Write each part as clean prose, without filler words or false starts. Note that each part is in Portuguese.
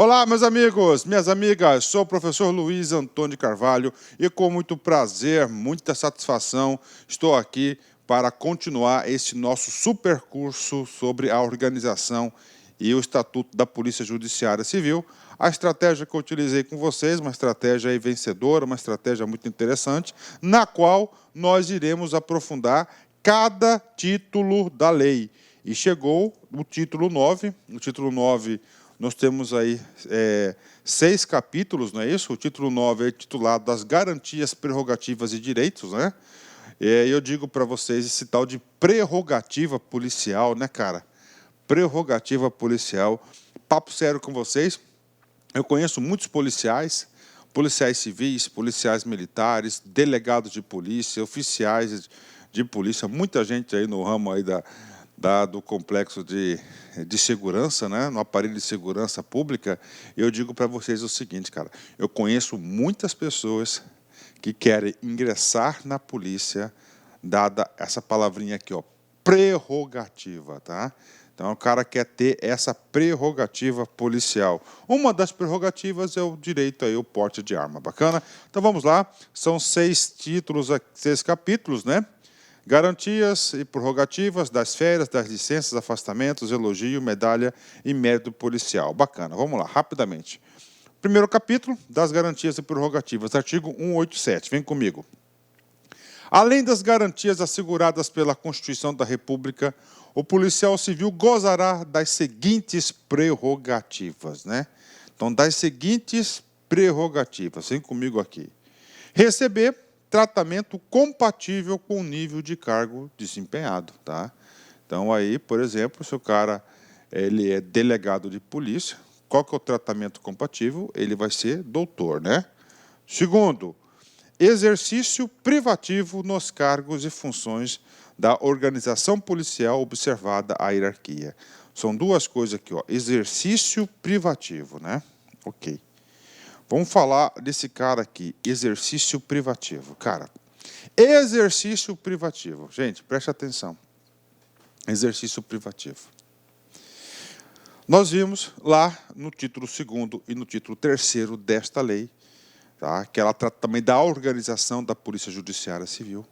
Olá, meus amigos, minhas amigas, sou o professor Luiz Antônio de Carvalho e com muito prazer, muita satisfação, estou aqui para continuar esse nosso super curso sobre a organização e o Estatuto da Polícia Judiciária Civil. A estratégia que eu utilizei com vocês, uma estratégia aí vencedora, uma estratégia muito interessante, na qual nós iremos aprofundar cada título da lei. E chegou o título 9, nós temos aí 6 capítulos, não é isso? O título 9 é titulado das garantias, prerrogativas e direitos, né? E eu digo para vocês esse tal de prerrogativa policial, né, cara? Prerrogativa policial. Papo sério com vocês. Eu conheço muitos policiais, policiais civis, policiais militares, delegados de polícia, oficiais de polícia, muita gente aí no ramo aí do complexo de segurança, né, no aparelho de segurança pública. Eu digo para vocês o seguinte, cara, eu conheço muitas pessoas que querem ingressar na polícia, dada essa palavrinha aqui, ó, prerrogativa, tá? Então, o cara quer ter essa prerrogativa policial. Uma das prerrogativas é o direito aí, o porte de arma. Bacana? Então, vamos lá. São 6 títulos, 6 capítulos, né? Garantias e prerrogativas das férias, das licenças, afastamentos, elogio, medalha e mérito policial. Bacana, vamos lá, rapidamente. Primeiro capítulo, das garantias e prerrogativas, artigo 187, vem comigo. Além das garantias asseguradas pela Constituição da República, o policial civil gozará das seguintes prerrogativas, né? Então, das seguintes prerrogativas, vem comigo aqui. Receber tratamento compatível com o nível de cargo desempenhado, tá? Então, aí, por exemplo, se o cara ele é delegado de polícia, qual que é o tratamento compatível? Ele vai ser doutor, né? Segundo, exercício privativo nos cargos e funções da organização policial observada a hierarquia. São duas coisas aqui, ó. Exercício privativo, né? Ok. Vamos falar desse cara aqui, exercício privativo. Cara, exercício privativo. Gente, preste atenção. Exercício privativo. Nós vimos lá no título 2º e no título 3º desta lei, tá? Que ela trata também da organização da Polícia Judiciária Civil,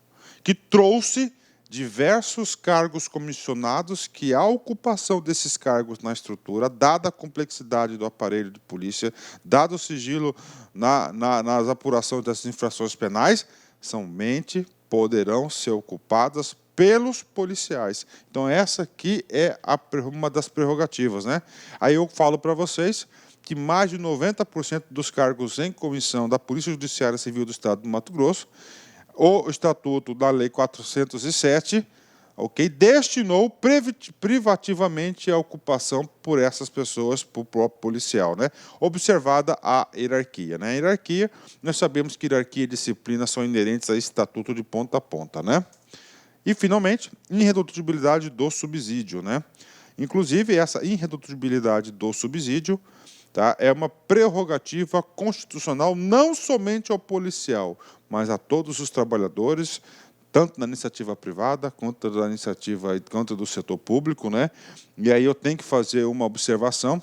que trouxe diversos cargos comissionados que a ocupação desses cargos na estrutura, dada a complexidade do aparelho de polícia, dado o sigilo nas apurações das infrações penais, somente poderão ser ocupadas pelos policiais. Então, essa aqui é uma das prerrogativas, né? Aí eu falo para vocês que mais de 90% dos cargos em comissão da Polícia Judiciária Civil do Estado do Mato Grosso, o Estatuto da Lei 407, ok, destinou privativamente a ocupação por essas pessoas, por próprio policial, né? Observada a hierarquia, né? A hierarquia, nós sabemos que hierarquia e disciplina são inerentes a estatuto de ponta a ponta, né? E, finalmente, irredutibilidade do subsídio, né? Inclusive, essa irredutibilidade do subsídio, tá, é uma prerrogativa constitucional não somente ao policial, mas a todos os trabalhadores, tanto na iniciativa privada quanto da iniciativa quanto do setor público, né? E aí eu tenho que fazer uma observação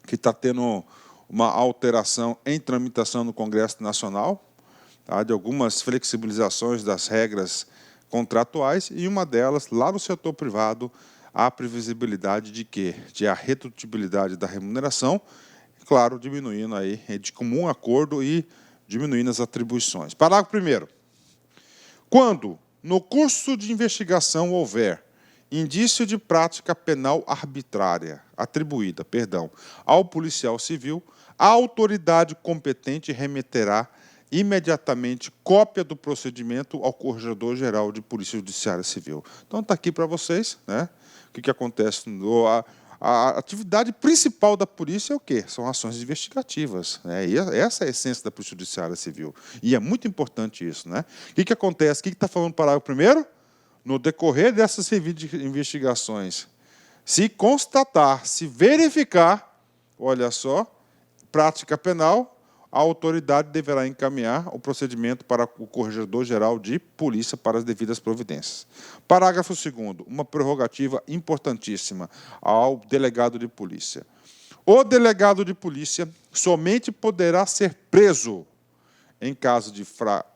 que está tendo uma alteração em tramitação no Congresso Nacional, tá, de algumas flexibilizações das regras contratuais, e uma delas, lá no setor privado, a previsibilidade de quê? De a redutibilidade da remuneração, claro, diminuindo aí, de comum acordo e diminuindo as atribuições. Parágrafo 1º. Quando, no curso de investigação, houver indício de prática penal arbitrária, atribuída, ao policial civil, a autoridade competente remeterá imediatamente cópia do procedimento ao Corregedor-Geral de Polícia Judiciária Civil. Então, está aqui para vocês, né? O que acontece? A atividade principal da polícia é o quê? São ações investigativas, né? E essa é a essência da Polícia Judiciária Civil. E é muito importante isso, né? O que acontece? O que está falando no parágrafo 1º? No decorrer dessas investigações, se constatar, se verificar, olha só, prática penal, a autoridade deverá encaminhar o procedimento para o Corregedor-Geral de Polícia para as devidas providências. Parágrafo 2º, uma prerrogativa importantíssima ao delegado de polícia. O delegado de polícia somente poderá ser preso em caso de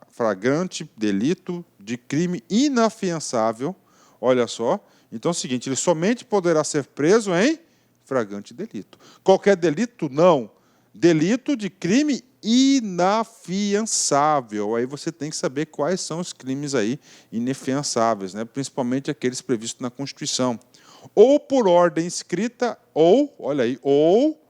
flagrante delito de crime inafiançável. Olha só. Então é o seguinte, ele somente poderá ser preso em flagrante delito. Qualquer delito? Não. Delito de crime inafiançável. Aí você tem que saber quais são os crimes aí inafiançáveis, né? Principalmente aqueles previstos na Constituição. Ou por ordem escrita, ou, olha aí, ou,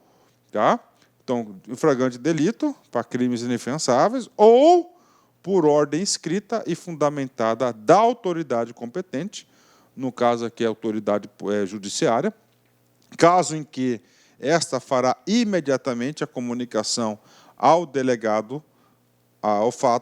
tá? Então, flagrante delito para crimes inafiançáveis, ou por ordem escrita e fundamentada da autoridade competente, no caso aqui a autoridade judiciária, caso em que esta fará imediatamente a comunicação ao delegado,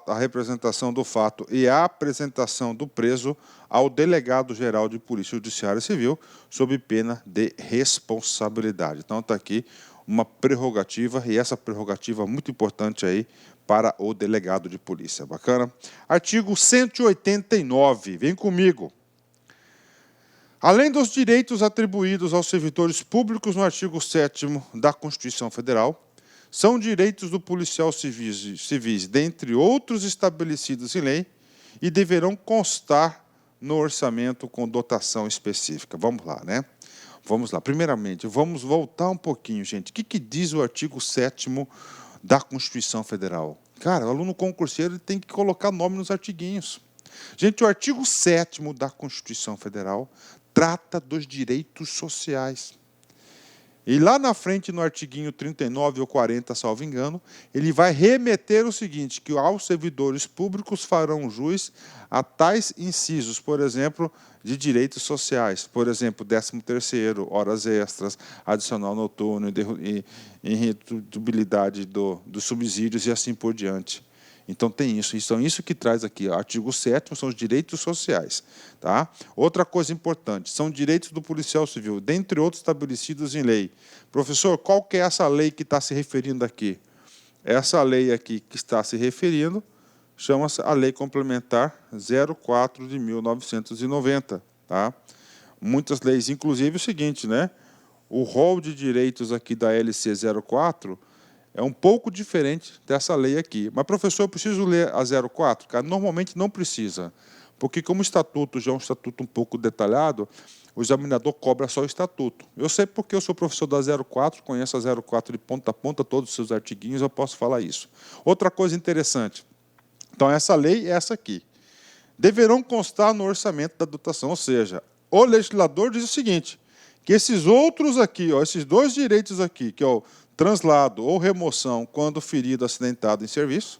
a representação do fato e a apresentação do preso ao delegado-geral de Polícia Judiciária Civil, sob pena de responsabilidade. Então, está aqui uma prerrogativa, e essa prerrogativa é muito importante aí para o delegado de polícia. Bacana? Artigo 189, vem comigo. Além dos direitos atribuídos aos servidores públicos no artigo 7º da Constituição Federal, são direitos do policial civis, dentre outros estabelecidos em lei, e deverão constar no orçamento com dotação específica. Vamos lá, né? Vamos lá. Primeiramente, vamos voltar um pouquinho, gente. O que diz o artigo 7º da Constituição Federal? Cara, o aluno concurseiro tem que colocar nome nos artiguinhos. Gente, o artigo 7º da Constituição Federal trata dos direitos sociais. E lá na frente, no artiguinho 39 ou 40, salvo engano, ele vai remeter o seguinte, que aos servidores públicos farão jus a tais incisos, por exemplo, de direitos sociais, por exemplo, 13º, horas extras, adicional noturno, irredutibilidade dos subsídios e assim por diante. Então tem isso. Então isso que traz aqui, o artigo 7º são os direitos sociais, tá? Outra coisa importante, são direitos do policial civil, dentre outros estabelecidos em lei. Professor, qual que é essa lei que está se referindo aqui? Essa lei aqui que está se referindo chama-se a Lei Complementar 04 de 1990, tá? Muitas leis, inclusive o seguinte, né? O rol de direitos aqui da LC 04 é um pouco diferente dessa lei aqui. Mas, professor, eu preciso ler a 04? Cara, normalmente não precisa, porque como o estatuto já é um estatuto um pouco detalhado, o examinador cobra só o estatuto. Eu sei porque eu sou professor da 04, conheço a 04 de ponta a ponta, todos os seus artiguinhos, eu posso falar isso. Outra coisa interessante, então essa lei é essa aqui. Deverão constar no orçamento da dotação, ou seja, o legislador diz o seguinte, que esses outros aqui, ó, esses dois direitos aqui, que é o translado ou remoção quando ferido, acidentado em serviço,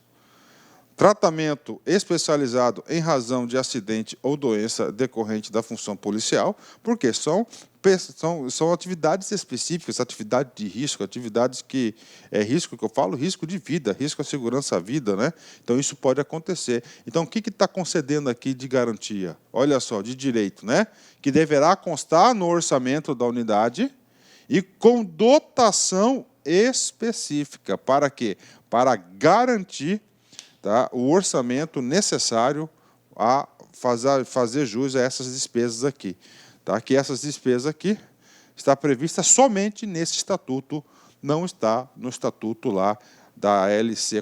tratamento especializado em razão de acidente ou doença decorrente da função policial, porque são atividades específicas, atividade de risco, atividades que é risco que eu falo, risco de vida, risco à segurança à vida, né? Então isso pode acontecer. Então o que está concedendo aqui de garantia? Olha só, de direito, né? Que deverá constar no orçamento da unidade e com dotação específica. Para quê? Para garantir, tá, o orçamento necessário a fazer jus a essas despesas aqui. Tá? Que essas despesas aqui está prevista somente nesse estatuto, não está no estatuto lá da LC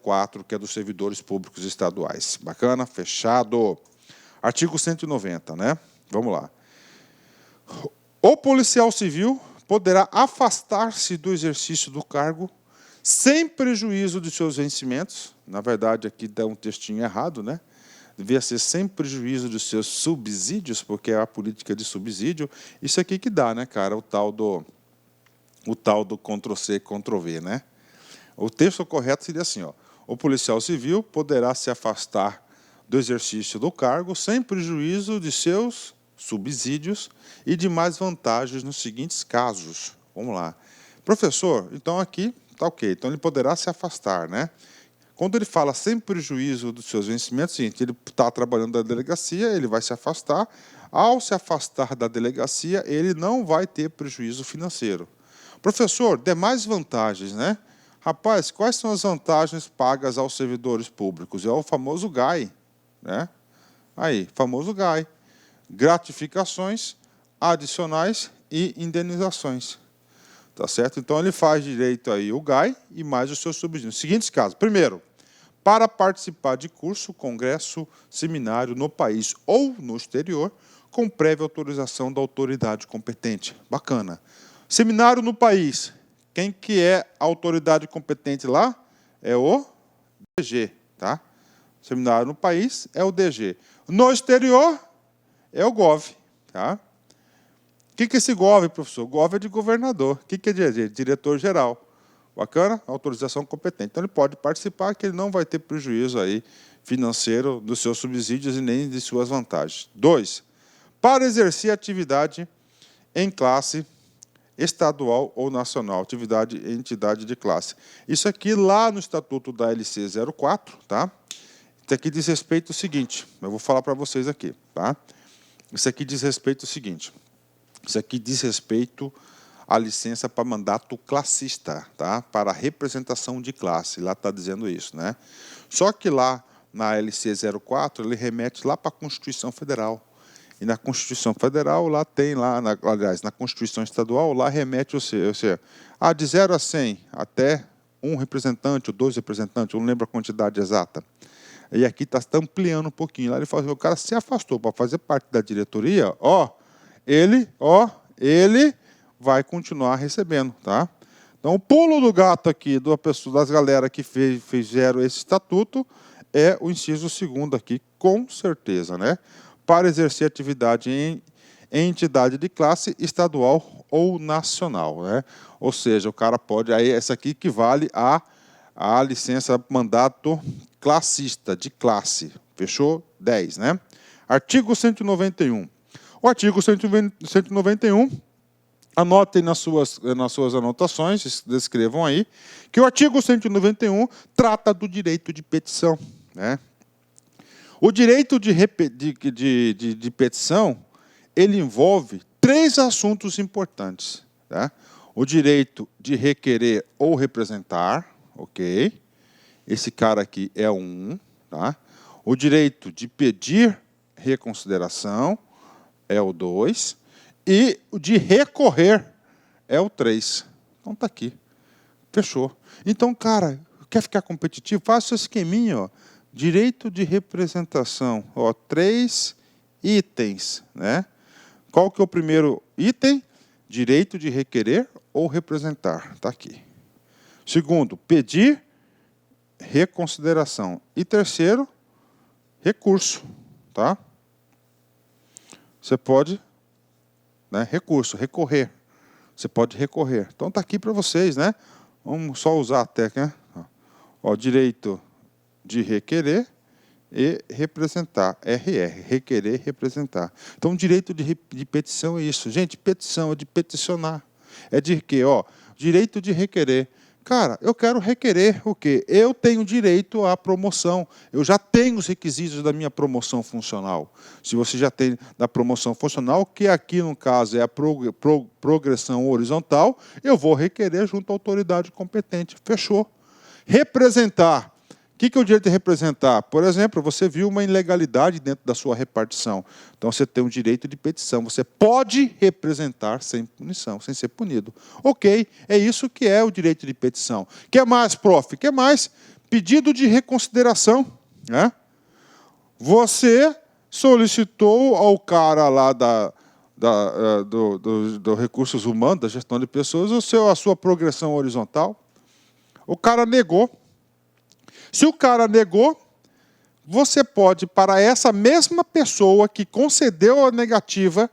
04, que é dos servidores públicos estaduais. Bacana? Fechado. Artigo 190, né? Vamos lá. O policial civil poderá afastar-se do exercício do cargo sem prejuízo de seus vencimentos. Na verdade, aqui dá um textinho errado, né? Devia ser sem prejuízo de seus subsídios, porque é a política de subsídio. Isso aqui que dá, né, cara? O tal do Ctrl+C, Ctrl+V, né? O texto correto seria assim, ó. O policial civil poderá se afastar do exercício do cargo sem prejuízo de seus subsídios e demais vantagens nos seguintes casos. Vamos lá. Professor, então aqui está ok. Então ele poderá se afastar, né? Quando ele fala sem prejuízo dos seus vencimentos, seguinte, ele está trabalhando na delegacia, ele vai se afastar. Ao se afastar da delegacia, ele não vai ter prejuízo financeiro. Professor, demais vantagens, né? Rapaz, quais são as vantagens pagas aos servidores públicos? É o famoso GAI, né? Aí, famoso GAI. Gratificações, adicionais e indenizações. Tá certo? Então, ele faz direito aí o GAI e mais os seus subsídios. Seguintes casos. Primeiro, para participar de curso, congresso, seminário no país ou no exterior, com prévia autorização da autoridade competente. Bacana. Seminário no país. Quem que é a autoridade competente lá? É o DG, tá? Seminário no país é o DG. No exterior é o GOV, tá? O que é esse GOV, professor? GOV é de governador. O que é DG? Diretor-geral. Bacana? Autorização competente. Então, ele pode participar, que ele não vai ter prejuízo aí financeiro dos seus subsídios e nem de suas vantagens. 2. Para exercer atividade em classe estadual ou nacional, atividade em entidade de classe. Isso aqui lá no Estatuto da LC 04, tá? Isso aqui diz respeito ao seguinte, eu vou falar para vocês aqui, tá? Isso aqui diz respeito ao seguinte, isso aqui diz respeito à licença para mandato classista, tá? Para representação de classe, lá está dizendo isso, né? Só que lá na LC 04, ele remete lá para a Constituição Federal. E na Constituição Federal, lá tem, aliás, na Constituição Estadual, lá remete, ou seja, de 0 a 100, até um representante ou 2 representantes, eu não lembro a quantidade exata. E aqui está ampliando um pouquinho. Lá ele fala, o cara se afastou para fazer parte da diretoria, ele vai continuar recebendo, tá? Então, o pulo do gato aqui das galera que fizeram esse estatuto é o inciso 2º aqui, com certeza, né? Para exercer atividade em entidade de classe estadual ou nacional, né? Ou seja, o cara pode, aí essa aqui equivale a licença mandato classista, de classe. Fechou? 10, né? Artigo 191. O artigo 191, anotem nas suas anotações, descrevam aí, que o artigo 191 trata do direito de petição, né? O direito de petição, ele envolve 3 assuntos importantes, tá? O direito de requerer ou representar, ok? Esse cara aqui é um, tá? O direito de pedir reconsideração é o 2, e o de recorrer é o 3. Então tá aqui. Fechou. Então, cara, quer ficar competitivo? Faça o esqueminha, ó. Direito de representação, 3 itens, né? Qual que é o primeiro item? Direito de requerer ou representar, está aqui. Segundo, pedir reconsideração. E terceiro, recurso, tá? Você pode, né, recorrer. Você pode recorrer. Então está aqui para vocês, né? Vamos só usar a técnica, né? Direito de requerer e representar. RR, requerer e representar. Então, o direito de petição é isso. Gente, petição é de peticionar. É de quê? Direito de requerer. Cara, eu quero requerer o quê? Eu tenho direito à promoção. Eu já tenho os requisitos da minha promoção funcional. Se você já tem da promoção funcional, que aqui, no caso, é a progressão horizontal, eu vou requerer junto à autoridade competente. Fechou. Representar. O que é o direito de representar? Por exemplo, você viu uma ilegalidade dentro da sua repartição. Então, você tem um direito de petição. Você pode representar sem punição, sem ser punido. Ok, é isso que é o direito de petição. Quer mais, prof? Quer mais? Pedido de reconsideração, né? Você solicitou ao cara lá do Recursos Humanos, da gestão de pessoas, a sua progressão horizontal. O cara negou. Se o cara negou, você pode, para essa mesma pessoa que concedeu a negativa,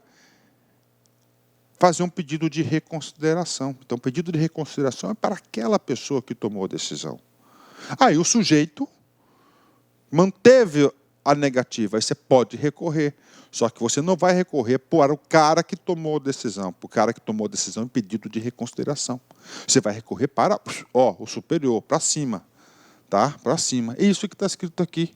fazer um pedido de reconsideração. Então, o pedido de reconsideração é para aquela pessoa que tomou a decisão. Aí o sujeito manteve a negativa, aí você pode recorrer. Só que você não vai recorrer para o cara que tomou a decisão, para o cara que tomou a decisão em pedido de reconsideração. Você vai recorrer para o superior, para cima. Tá? Para cima. É isso que está escrito aqui.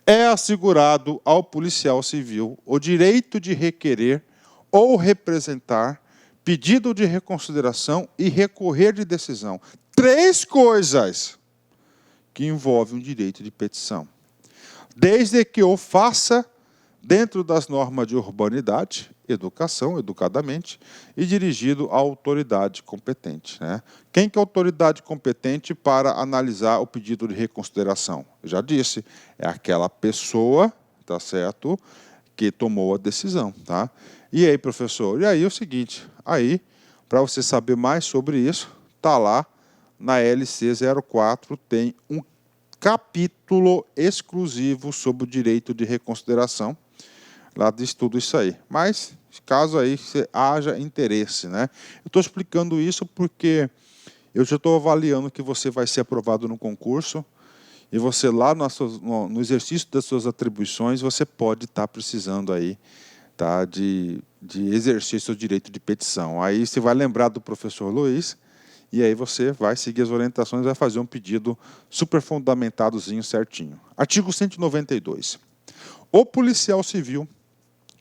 É assegurado ao policial civil o direito de requerer ou representar pedido de reconsideração e recorrer de decisão. 3 coisas que envolvem o direito de petição. Desde que o faça dentro das normas de urbanidade, educação, educadamente, e dirigido à autoridade competente, né? Quem que é a autoridade competente para analisar o pedido de reconsideração? Eu já disse, é aquela pessoa, tá certo, que tomou a decisão, tá? E aí, professor? E aí é o seguinte, aí, para você saber mais sobre isso, tá lá na LC 04, tem um capítulo exclusivo sobre o direito de reconsideração. Lá diz tudo isso aí. Mas, caso aí haja interesse, né? Eu estou explicando isso porque eu já estou avaliando que você vai ser aprovado no concurso e você lá no exercício das suas atribuições, você pode estar precisando aí, tá, de exercer seu direito de petição. Aí você vai lembrar do professor Luiz e aí você vai seguir as orientações e vai fazer um pedido super fundamentadozinho certinho. Artigo 192. O policial civil,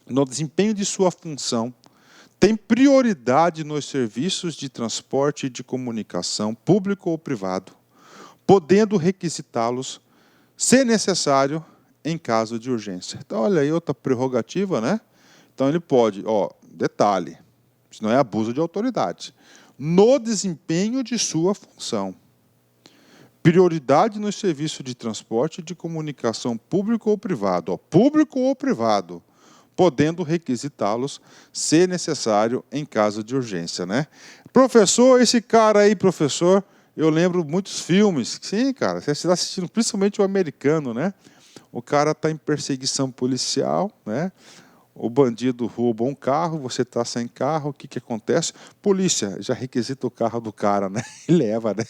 no desempenho de sua função, tem prioridade nos serviços de transporte e de comunicação, público ou privado, podendo requisitá-los, se necessário, em caso de urgência. Então, olha aí outra prerrogativa, né? Então, ele pode, detalhe, isso não é abuso de autoridade, no desempenho de sua função, prioridade nos serviços de transporte e de comunicação público ou privado, público ou privado, podendo requisitá-los, se necessário, em caso de urgência, né? Professor, esse cara aí, professor, eu lembro muitos filmes. Sim, cara, você está assistindo, principalmente o americano, né? O cara está em perseguição policial, né? O bandido rouba um carro, você está sem carro, o que, que acontece? Polícia já requisita o carro do cara, né? E leva, né?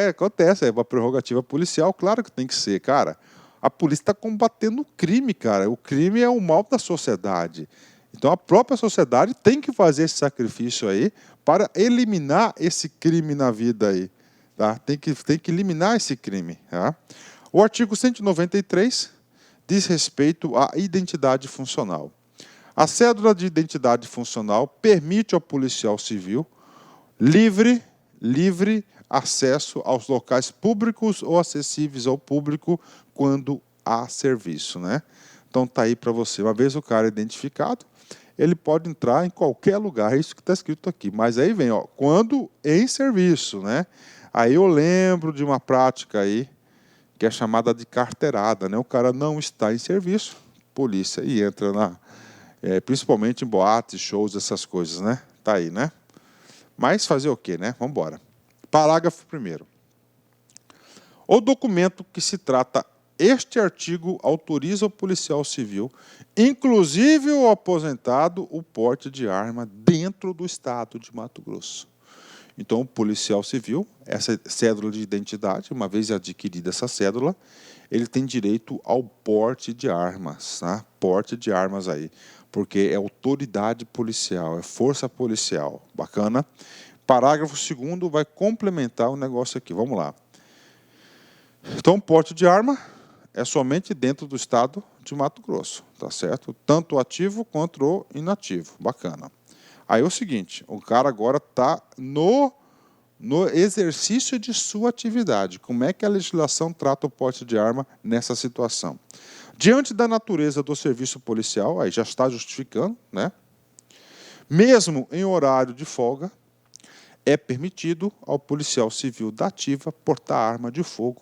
Acontece, é uma prerrogativa policial, claro que tem que ser, cara. A polícia está combatendo o crime, cara. O crime é o mal da sociedade. Então a própria sociedade tem que fazer esse sacrifício aí para eliminar esse crime na vida aí. Tá? Tem que eliminar esse crime. Tá? O artigo 193 diz respeito à identidade funcional. A cédula de identidade funcional permite ao policial civil livre acesso aos locais públicos ou acessíveis ao público quando há serviço, né? Então tá aí para você. Uma vez o cara identificado, ele pode entrar em qualquer lugar, é isso que está escrito aqui. Mas aí vem, quando em serviço, né? Aí eu lembro de uma prática aí, que é chamada de carteirada, né? O cara não está em serviço, polícia, e entra principalmente em boates, shows, essas coisas, né? Tá aí, né? Mas fazer o quê, né? Vamos embora. Parágrafo 1º. O documento que se trata este artigo autoriza o policial civil, inclusive o aposentado, o porte de arma dentro do estado de Mato Grosso. Então, o policial civil, essa cédula de identidade, uma vez adquirida essa cédula, ele tem direito ao porte de armas, tá? Porte de armas aí, porque é autoridade policial, é força policial. Bacana? Parágrafo 2º vai complementar o negócio aqui. Vamos lá. Então, porte de arma é somente dentro do estado de Mato Grosso, tá certo? Tanto o ativo quanto o inativo. Bacana. Aí é o seguinte, o cara agora está no exercício de sua atividade. Como é que a legislação trata o porte de arma nessa situação? Diante da natureza do serviço policial, aí já está justificando, né? Mesmo em horário de folga, é permitido ao policial civil da ativa portar arma de fogo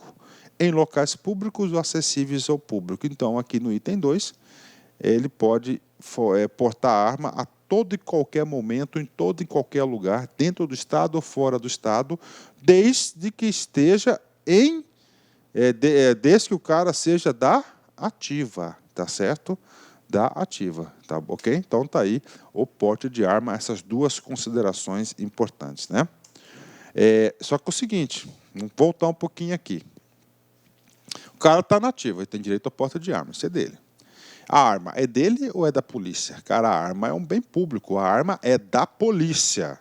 em locais públicos ou acessíveis ao público. Então, aqui no item 2, ele pode portar arma a todo e qualquer momento, em todo e qualquer lugar, dentro do estado ou fora do estado, desde que esteja desde que o cara seja da ativa, tá certo? Da ativa, tá ok? Então tá aí o porte de arma, essas duas considerações importantes, né? Só que é o seguinte, vamos voltar um pouquinho aqui. O cara está na ativa, ele tem direito ao porte de arma, isso é dele. A arma é dele ou é da polícia? Cara, a arma é um bem público, a arma é da polícia.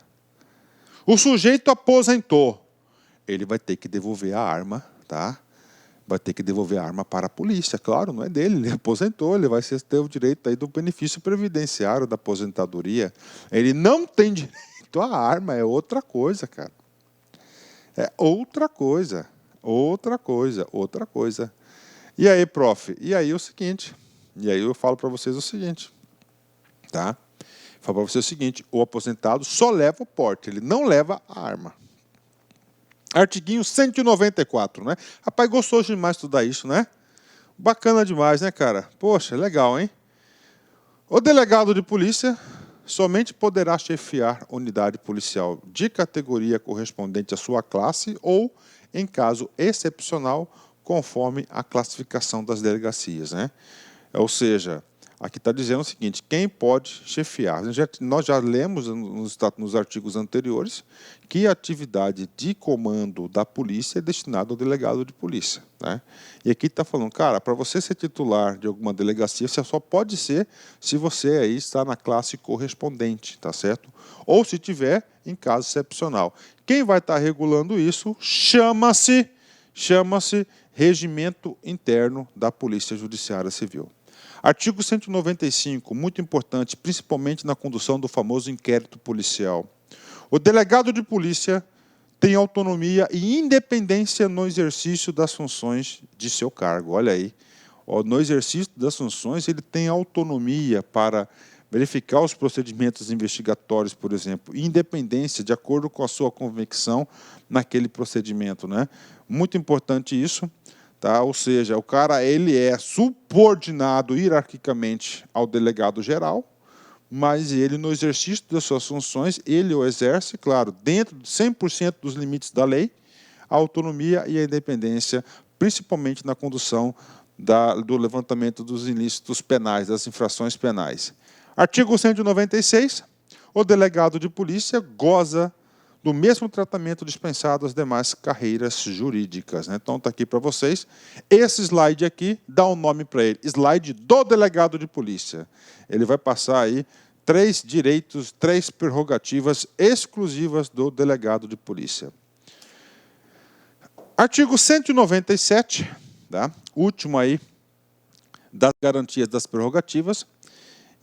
O sujeito aposentou, ele vai ter que devolver a arma, tá? Vai ter que devolver a arma para a polícia, claro, não é dele, ele aposentou, ele vai ter o direito aí do benefício previdenciário da aposentadoria. Ele não tem direito à arma, é outra coisa, cara. É outra coisa. E aí, prof? E aí é o seguinte, E aí eu falo para vocês o seguinte, tá? Falo para vocês o seguinte, o aposentado só leva o porte, ele não leva a arma. Artiguinho 194, né? Rapaz, gostou demais de estudar isso, né? Bacana demais, né, cara? Poxa, legal, hein? O delegado de polícia somente poderá chefiar unidade policial de categoria correspondente à sua classe ou, em caso excepcional, conforme a classificação das delegacias, né? Ou seja, aqui está dizendo o seguinte, quem pode chefiar? Nós já lemos nos artigos anteriores que a atividade de comando da polícia é destinada ao delegado de polícia, né? E aqui está falando, cara, para você ser titular de alguma delegacia, você só pode ser se você aí está na classe correspondente, tá certo? Ou se tiver em caso excepcional. Quem vai estar regulando isso chama-se Regimento Interno da Polícia Judiciária Civil. Artigo 195, muito importante, principalmente na condução do famoso inquérito policial. O delegado de polícia tem autonomia e independência no exercício das funções de seu cargo. Olha aí, no exercício das funções ele tem autonomia para verificar os procedimentos investigatórios, por exemplo, e independência de acordo com a sua convicção naquele procedimento, né? Muito importante isso. Tá? Ou seja, o cara ele é subordinado hierarquicamente ao delegado geral, mas ele, no exercício das suas funções, ele o exerce, claro, dentro de 100% dos limites da lei, a autonomia e a independência, principalmente na condução do levantamento dos ilícitos penais, das infrações penais. Artigo 196, o delegado de polícia goza do mesmo tratamento dispensado às demais carreiras jurídicas, né? Então está aqui para vocês. Esse slide aqui dá um nome para ele, slide do delegado de polícia. Ele vai passar aí 3 direitos, 3 prerrogativas exclusivas do delegado de polícia. Artigo 197, tá? Último aí das garantias das prerrogativas.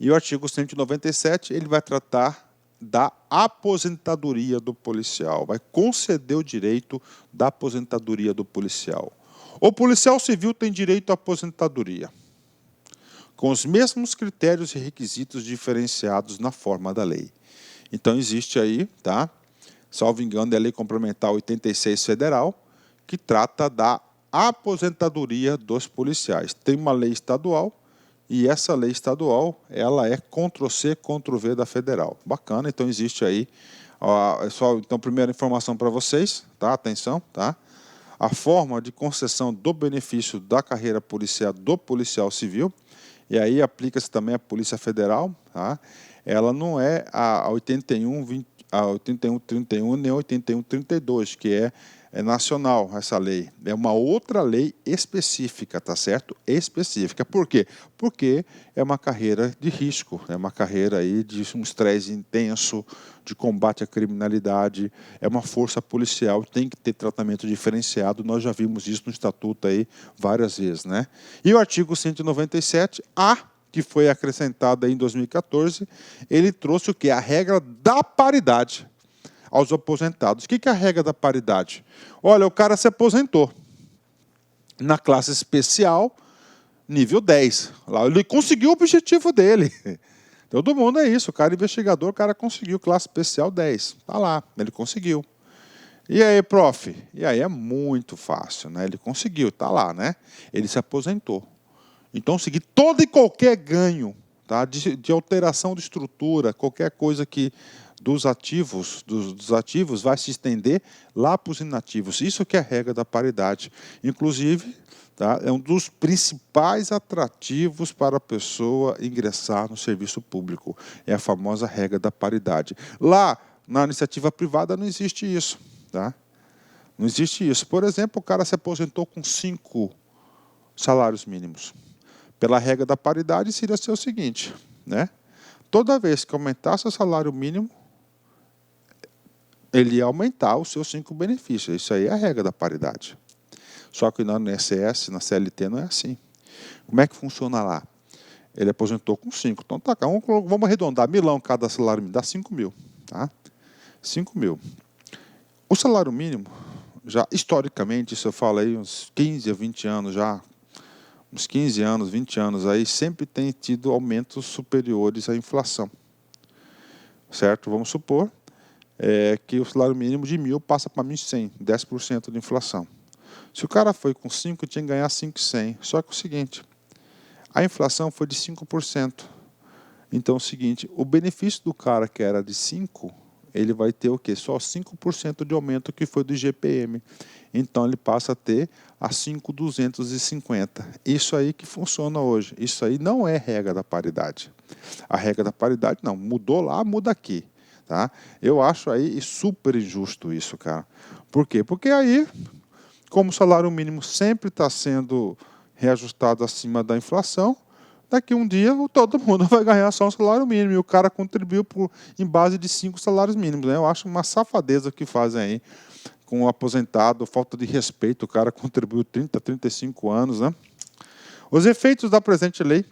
E o artigo 197, ele vai tratar da aposentadoria do policial, vai conceder o direito da aposentadoria do policial. O policial civil tem direito à aposentadoria, com os mesmos critérios e requisitos diferenciados na forma da lei. Então existe aí, tá? Salvo engano, é a Lei Complementar 86 Federal, que trata da aposentadoria dos policiais. Tem uma lei estadual, e essa lei estadual, ela é Ctrl+C, Ctrl+V da federal. Bacana, então existe aí, então primeira informação para vocês, tá? Atenção, tá? A forma de concessão do benefício da carreira policial do policial civil, e aí aplica-se também à Polícia Federal, tá? Ela não é a 8131 nem a 8132, que é nacional essa lei. É uma outra lei específica, tá certo? Específica. Por quê? Porque é uma carreira de risco, é uma carreira aí de um estresse intenso, de combate à criminalidade, é uma força policial, tem que ter tratamento diferenciado, nós já vimos isso no Estatuto aí várias vezes, né? E o artigo 197-A, que foi acrescentado aí em 2014, ele trouxe o quê? A regra da paridade aos aposentados. O que é a regra da paridade? Olha, o cara se aposentou na classe especial, nível 10. Lá ele conseguiu o objetivo dele. Todo mundo é isso. O cara investigador, o cara conseguiu classe especial 10. Está lá, ele conseguiu. E aí, prof? E aí é muito fácil, né? Ele conseguiu, está lá, né? Ele se aposentou. Então, seguir todo e qualquer ganho, tá? de alteração de estrutura, qualquer coisa que dos ativos vai se estender lá para os inativos. Isso que é a regra da paridade. Inclusive, tá, é um dos principais atrativos para a pessoa ingressar no serviço público. É a famosa regra da paridade. Lá, na iniciativa privada, não existe isso. Tá? Não existe isso. Por exemplo, o cara se aposentou com 5 salários mínimos. Pela regra da paridade, seria ser o seguinte, né? Toda vez que aumentasse o salário mínimo, ele ia aumentar os seus 5 benefícios. Isso aí é a regra da paridade. Só que no INSS, na CLT, não é assim. Como é que funciona lá? Ele aposentou com 5. Então, tá, vamos arredondar. Milão, cada salário mínimo, dá 5 mil. Tá? 5 mil. O salário mínimo, já historicamente, isso eu falo aí uns 15 a 20 anos já, uns 15 anos, 20 anos, aí sempre tem tido aumentos superiores à inflação. Certo? Vamos supor que o salário mínimo de 1.000 passa para 1.100, 10% de inflação. Se o cara foi com 5, tinha que ganhar 5.100. Só que é o seguinte, a inflação foi de 5%. Então é o seguinte, o benefício do cara que era de 5, ele vai ter o quê? Só 5% de aumento que foi do IGPM. Então ele passa a ter a 5.250. Isso aí que funciona hoje. Isso aí não é regra da paridade. A regra da paridade não. Mudou lá, muda aqui. Tá? Eu acho aí super injusto isso, cara. Por quê? Porque aí, como o salário mínimo sempre está sendo reajustado acima da inflação, daqui um dia todo mundo vai ganhar só um salário mínimo e o cara contribuiu em base de 5 salários mínimos. Né? Eu acho uma safadeza que fazem aí com o aposentado, falta de respeito, o cara contribuiu 30, 35 anos. Né? Os efeitos da presente lei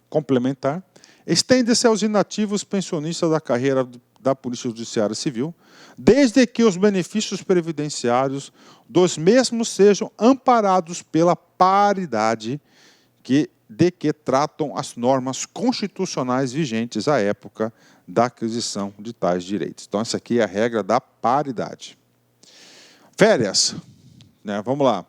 complementar estende-se aos inativos pensionistas da carreira da Polícia Judiciária Civil, desde que os benefícios previdenciários dos mesmos sejam amparados pela paridade de que tratam as normas constitucionais vigentes à época da aquisição de tais direitos. Então, essa aqui é a regra da paridade. Férias. Né? Vamos lá.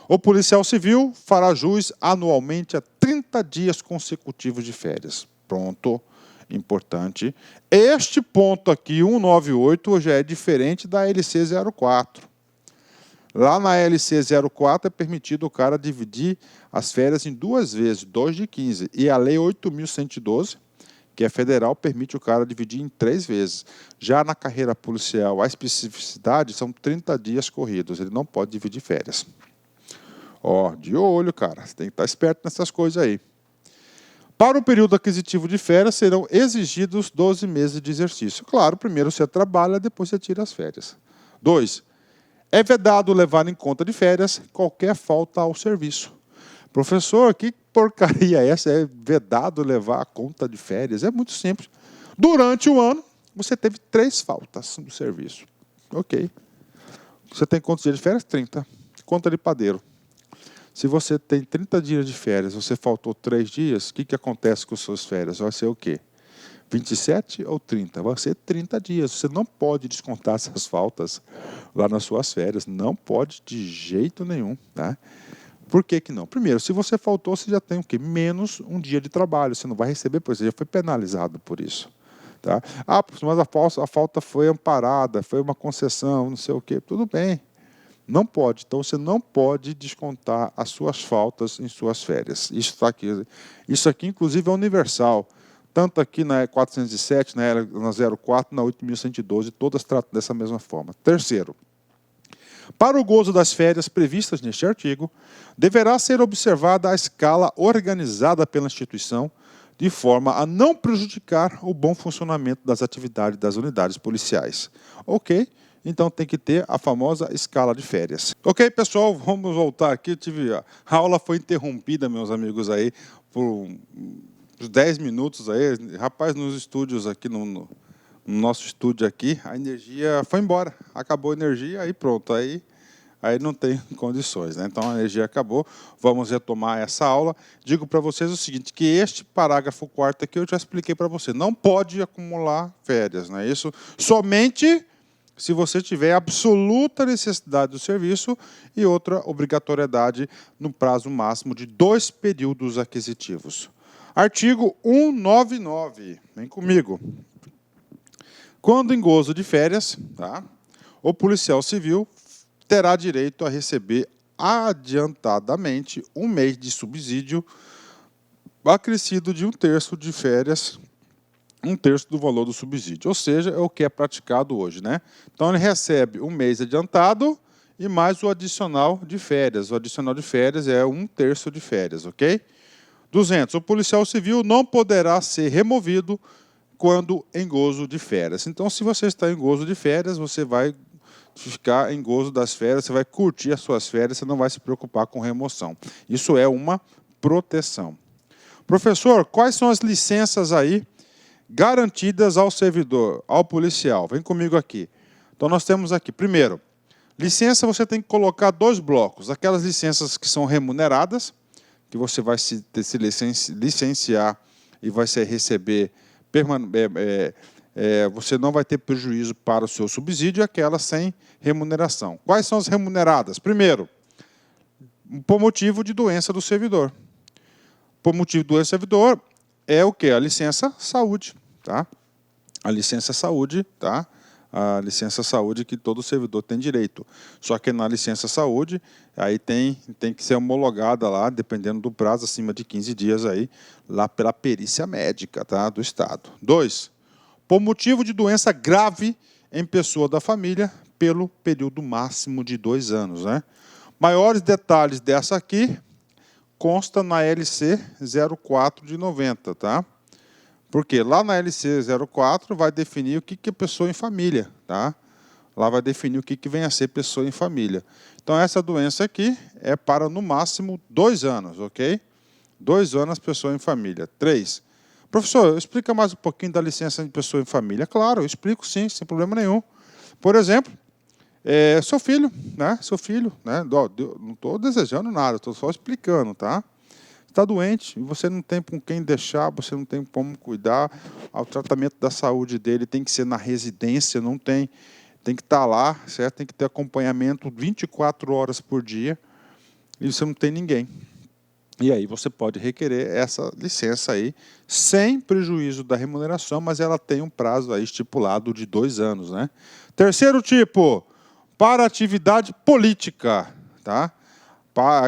O policial civil fará jus anualmente a 30 dias consecutivos de férias. Pronto. Importante. Este ponto aqui, 198, já é diferente da LC 04. Lá na LC 04 é permitido o cara dividir as férias em 2 vezes, 2 de 15. E a lei 8.112, que é federal, permite o cara dividir em 3 vezes. Já na carreira policial, a especificidade são 30 dias corridos. Ele não pode dividir férias. Ó, de olho, cara. Você tem que estar esperto nessas coisas aí. Para o período aquisitivo de férias, serão exigidos 12 meses de exercício. Claro, primeiro você trabalha, depois você tira as férias. 2. É vedado levar em conta de férias qualquer falta ao serviço. Professor, que porcaria é essa? É vedado levar a conta de férias? É muito simples. Durante o ano, você teve 3 faltas no serviço. Ok. Você tem quantos dias de férias? 30. Conta de padeiro. Se você tem 30 dias de férias, você faltou 3 dias, o que acontece com as suas férias? Vai ser o quê? 27 ou 30? Vai ser 30 dias. Você não pode descontar essas faltas lá nas suas férias. Não pode de jeito nenhum. Tá? Por que não? Primeiro, se você faltou, você já tem o quê? Menos um dia de trabalho. Você não vai receber, pois você já foi penalizado por isso. Tá? Ah, mas a falta foi amparada, foi uma concessão, não sei o quê. Tudo bem. Não pode. Então, você não pode descontar as suas faltas em suas férias. Isso está aqui. Isso aqui, inclusive, é universal. Tanto aqui na 407, na 04, na 8.112, todas tratam dessa mesma forma. Terceiro, para o gozo das férias previstas neste artigo, deverá ser observada a escala organizada pela instituição, de forma a não prejudicar o bom funcionamento das atividades das unidades policiais. Ok? Então tem que ter a famosa escala de férias. Ok, pessoal, vamos voltar aqui. A aula foi interrompida, meus amigos, aí, por uns 10 minutos aí. Rapaz, nos estúdios aqui, no nosso estúdio aqui, a energia foi embora. Acabou a energia, aí pronto. Aí não tem condições, né? Então a energia acabou. Vamos retomar essa aula. Digo para vocês o seguinte, que este parágrafo 4º aqui eu já expliquei para você. Não pode acumular férias, não é isso? Somente se você tiver absoluta necessidade do serviço e outra obrigatoriedade no prazo máximo de 2 períodos aquisitivos. Artigo 199. Vem comigo. Quando em gozo de férias, tá, o policial civil terá direito a receber adiantadamente 1 mês de subsídio acrescido de 1/3 de férias, 1/3 do valor do subsídio, ou seja, é o que é praticado hoje, né? Então ele recebe 1 mês adiantado e mais o adicional de férias. O adicional de férias é 1/3 de férias, ok? 200. O policial civil não poderá ser removido quando em gozo de férias. Então, se você está em gozo de férias, você vai ficar em gozo das férias, você vai curtir as suas férias, você não vai se preocupar com remoção. Isso é uma proteção. Professor, quais são as licenças aí garantidas ao servidor, ao policial? Vem comigo aqui. Então, nós temos aqui, primeiro, licença você tem que colocar 2 blocos. Aquelas licenças que são remuneradas, que você vai se licenciar e vai receber, você não vai ter prejuízo para o seu subsídio, e aquela sem remuneração. Quais são as remuneradas? Primeiro, por motivo de doença do servidor. Por motivo de doença do servidor é o quê? A licença saúde, tá? A licença saúde, tá? A licença saúde que todo servidor tem direito. Só que na licença saúde, aí tem que ser homologada lá, dependendo do prazo, acima de 15 dias aí, lá pela perícia médica, tá? Do Estado. 2. Por motivo de doença grave em pessoa da família, pelo período máximo de 2 anos, né? Maiores detalhes dessa aqui consta na LC 04 de 90, tá? Porque lá na LC 04 vai definir o que é pessoa em família, tá? Lá vai definir o que vem a ser pessoa em família. Então, essa doença aqui é para, no máximo, 2 anos, ok? 2 anos, pessoa em família. 3. Professor, explica mais um pouquinho da licença de pessoa em família. Claro, eu explico sim, sem problema nenhum. Por exemplo, seu filho, né? Seu filho, né? Não estou desejando nada, estou só explicando, tá? Está doente e você não tem com quem deixar, você não tem como cuidar. O tratamento da saúde dele tem que ser na residência, não tem que estar lá, certo? Tem que ter acompanhamento 24 horas por dia e você não tem ninguém. E aí você pode requerer essa licença aí, sem prejuízo da remuneração, mas ela tem um prazo aí estipulado de 2 anos, né? Terceiro tipo, para atividade política, tá?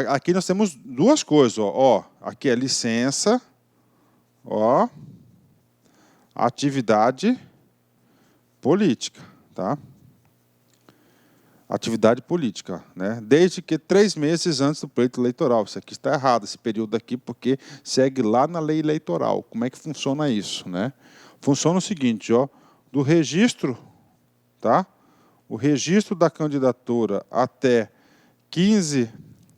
Aqui nós temos 2 coisas, ó. Aqui é licença, ó, atividade política, tá? Atividade política, né? Desde que 3 meses antes do pleito eleitoral. Isso aqui está errado, esse período aqui, porque segue lá na lei eleitoral. Como é que funciona isso, né? Funciona o seguinte, ó, do registro, tá? O registro da candidatura até 15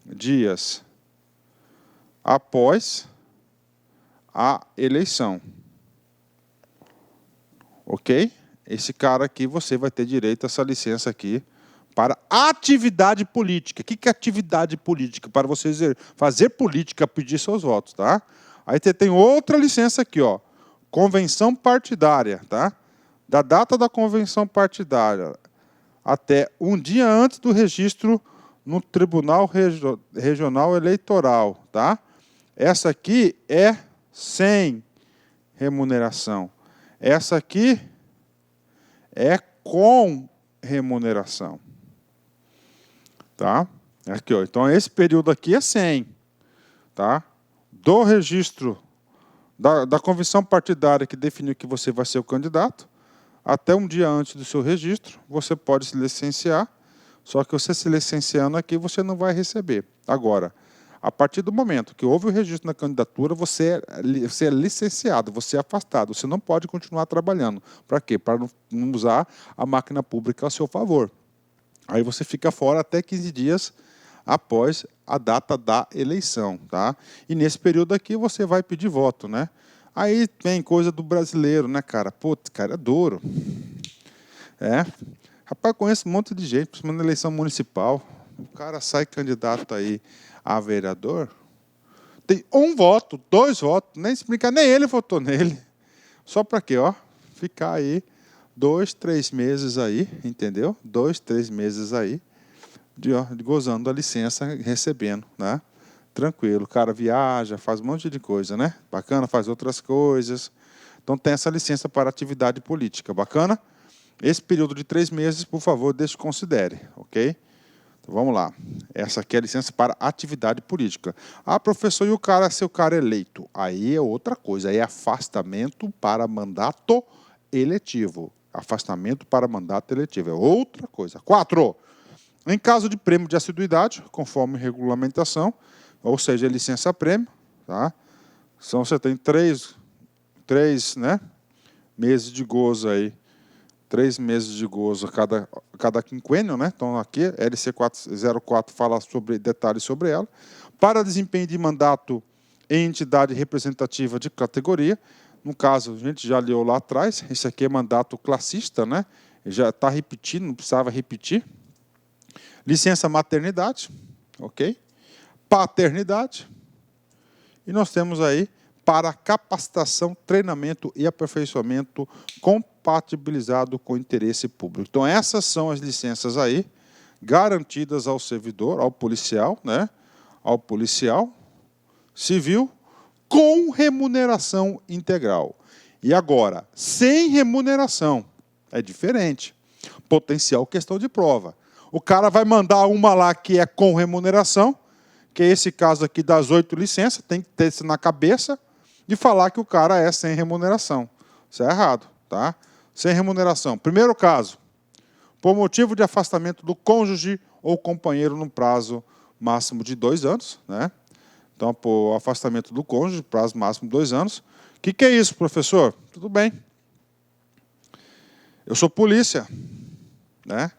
dias após a eleição. Ok? Esse cara aqui, você vai ter direito a essa licença aqui para atividade política. O que é atividade política? Para você fazer política, pedir seus votos, tá? Aí você tem outra licença aqui, ó. Convenção partidária, tá? Da data da convenção partidária até um dia antes do registro no Tribunal Regional Eleitoral, tá? Essa aqui é sem remuneração. Essa aqui é com remuneração. Tá? Aqui, ó. Então, esse período aqui é 100. Tá? Do registro da convenção partidária que definiu que você vai ser o candidato, até um dia antes do seu registro, você pode se licenciar, só que você se licenciando aqui, você não vai receber. Agora, a partir do momento que houve o registro na candidatura, você é licenciado, você é afastado, você não pode continuar trabalhando. Para quê? Para não usar a máquina pública a seu favor. Aí você fica fora até 15 dias após a data da eleição, tá? E nesse período aqui você vai pedir voto, né? Aí vem coisa do brasileiro, né, cara? Pô, cara, é duro. Rapaz, eu conheço um monte de gente, principalmente na eleição municipal. O cara sai candidato aí a vereador, tem 1 voto, 2 votos, nem explicar, nem ele votou nele. Só para quê, ó? Ficar aí 2, 3 meses aí, entendeu? 2, 3 meses aí, gozando da licença, recebendo, né? Tranquilo, o cara viaja, faz um monte de coisa, né? Bacana, faz outras coisas. Então tem essa licença para atividade política, bacana? Esse período de 3 meses, por favor, considere, ok? Então, vamos lá. Essa aqui é a licença para atividade política. Ah, professor, e o cara ser o cara eleito? Aí é outra coisa, aí é afastamento para mandato eletivo. Afastamento para mandato eletivo, é outra coisa. 4. Em caso de prêmio de assiduidade, conforme regulamentação, ou seja, licença-prêmio, tá? Então, você tem 3 né, meses de gozo aí. 3 meses de gozo cada quinquênio, né? Então, aqui, LC 04 fala sobre detalhes sobre ela. Para desempenho de mandato em entidade representativa de categoria, no caso, a gente já leu lá atrás, esse aqui é mandato classista, né? Já está repetindo, não precisava repetir. Licença maternidade, ok? Paternidade, E nós temos aí para capacitação, treinamento e aperfeiçoamento compatibilizado com o interesse público. Então, essas são as licenças aí, garantidas ao servidor, ao policial, né? Ao policial civil, com remuneração integral. E agora, sem remuneração, é diferente. Potencial questão de prova. O cara vai mandar uma lá que é com remuneração, que é esse caso aqui das 8 licenças, tem que ter isso na cabeça, de falar que o cara é sem remuneração. Isso é errado, tá? Sem remuneração. Primeiro caso, por motivo de afastamento do cônjuge ou companheiro no prazo máximo de 2 anos, né? Então, por afastamento do cônjuge, prazo máximo de 2 anos. O que é isso, professor? Tudo bem. Eu sou polícia, né?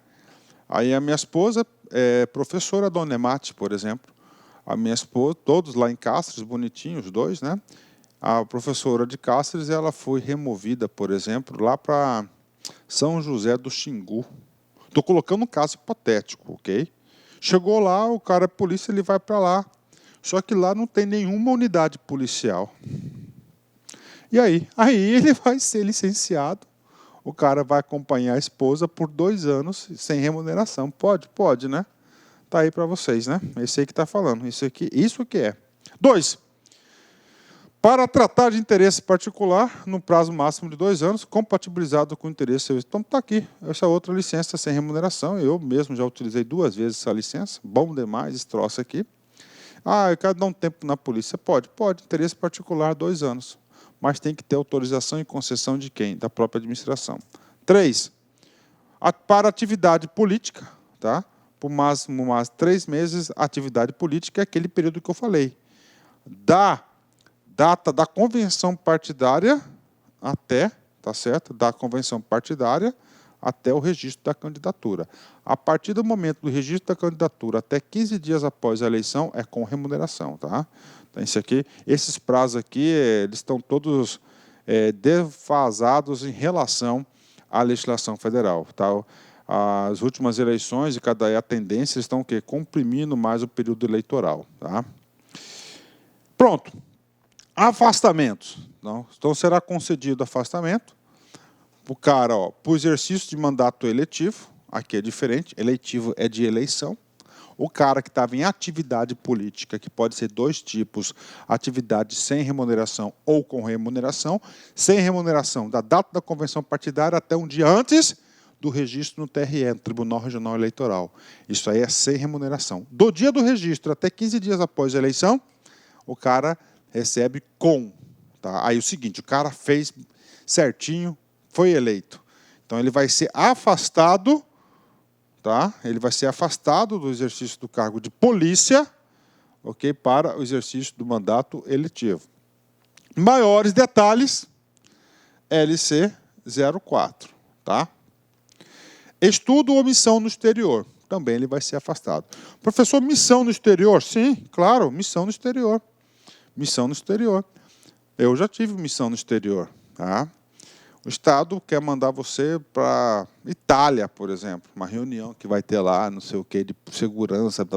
Aí a minha esposa é professora Dona Emate, por exemplo. A minha esposa, todos lá em Cáceres, bonitinhos, os dois, né? A professora de Cáceres, ela foi removida, por exemplo, lá para São José do Xingu. Estou colocando um caso hipotético, ok? Chegou lá, o cara é polícia, ele vai para lá. Só que lá não tem nenhuma unidade policial. E aí? Aí ele vai ser licenciado. O cara vai acompanhar a esposa por 2 anos sem remuneração. Pode? Pode, né? Está aí para vocês, né? Esse aí que está falando. Isso que é. 2. Para tratar de interesse particular, no prazo máximo de 2 anos, compatibilizado com o interesse. Então, está aqui. Essa outra licença sem remuneração. Eu mesmo já utilizei 2 vezes essa licença. Bom demais esse troço aqui. Eu quero dar um tempo na polícia. Pode. Interesse particular, 2 anos. Mas tem que ter autorização e concessão de quem? Da própria administração. 3. Para atividade política, tá? Por máximo 3 meses, atividade política é aquele período que eu falei. Da data da convenção partidária até, tá certo? Da convenção partidária até o registro da candidatura. A partir do momento do registro da candidatura até 15 dias após a eleição é com remuneração, tá? Então, esses prazos aqui, eles estão todos defasados em relação à legislação federal, tá? As últimas eleições e a tendência estão comprimindo mais o período eleitoral, tá? Pronto. Afastamentos. Então será concedido afastamento para o cara, por exercício de mandato eletivo. Aqui é diferente, eletivo é de eleição. O cara que estava em atividade política, que pode ser 2 tipos, atividade sem remuneração ou com remuneração. Sem remuneração, da data da convenção partidária até um dia antes do registro no TRE, no Tribunal Regional Eleitoral. Isso aí é sem remuneração. Do dia do registro até 15 dias após a eleição, o cara recebe com. Tá? Aí o seguinte, o cara fez certinho, foi eleito. Então ele vai ser afastado, tá? Ele vai ser afastado do exercício do cargo de polícia, ok? Para o exercício do mandato eletivo. Maiores detalhes, LC 04, tá? Estudo ou missão no exterior, também ele vai ser afastado. Professor, missão no exterior? Sim, claro, missão no exterior. Missão no exterior. Eu já tive missão no exterior, tá? O Estado quer mandar você para Itália, por exemplo, uma reunião que vai ter lá, não sei o quê, de segurança,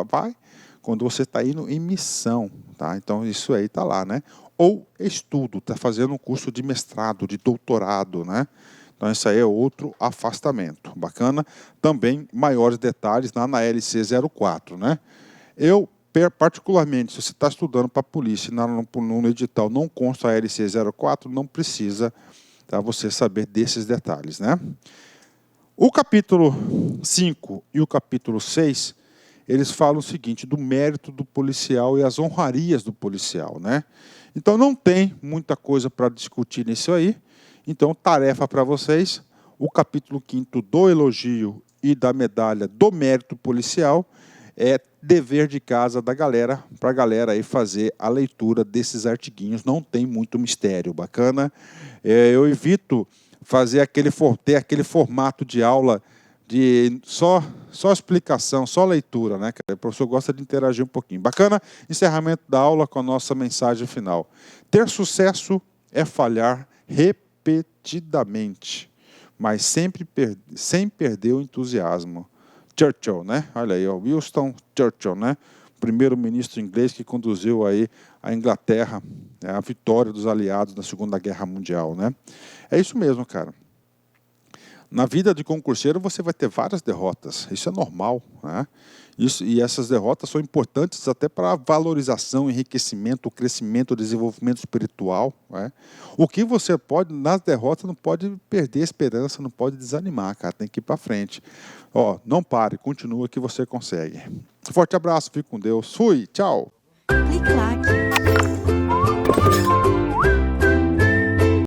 vai, quando você está indo em missão, tá? Então, isso aí está lá, né? Ou estudo, está fazendo um curso de mestrado, de doutorado, né? Então, isso aí é outro afastamento. Bacana. Também, maiores detalhes lá na LC 04, né? Eu, particularmente, se você está estudando para a polícia, no edital não consta a LC 04, não precisa, tá, você saber desses detalhes, né? O capítulo 5 e o capítulo 6, eles falam o seguinte, do mérito do policial e as honrarias do policial, né? Então, não tem muita coisa para discutir nisso aí. Então, tarefa para vocês, o capítulo 5º do elogio e da medalha do mérito policial é dever de casa da galera, para a galera aí fazer a leitura desses artiguinhos, não tem muito mistério, bacana. Eu evito ter aquele formato de aula de só explicação, só leitura, né? O professor gosta de interagir um pouquinho. Bacana, encerramento da aula com a nossa mensagem final. Ter sucesso é falhar repetidamente, mas sempre sem perder o entusiasmo. Churchill, né? Olha aí, Winston Churchill, né? primeiro-ministro inglês que conduziu aí a Inglaterra, à vitória dos aliados na Segunda Guerra Mundial, né? É isso mesmo, cara. Na vida de concurseiro você vai ter várias derrotas, isso é normal, né? E essas derrotas são importantes até para a valorização, enriquecimento, o crescimento, o desenvolvimento espiritual, né? O que você pode, nas derrotas, não pode perder a esperança, não pode desanimar, cara, tem que ir para frente. Ó, não pare, continua que você consegue. Forte abraço, fique com Deus, fui, tchau! Clique like.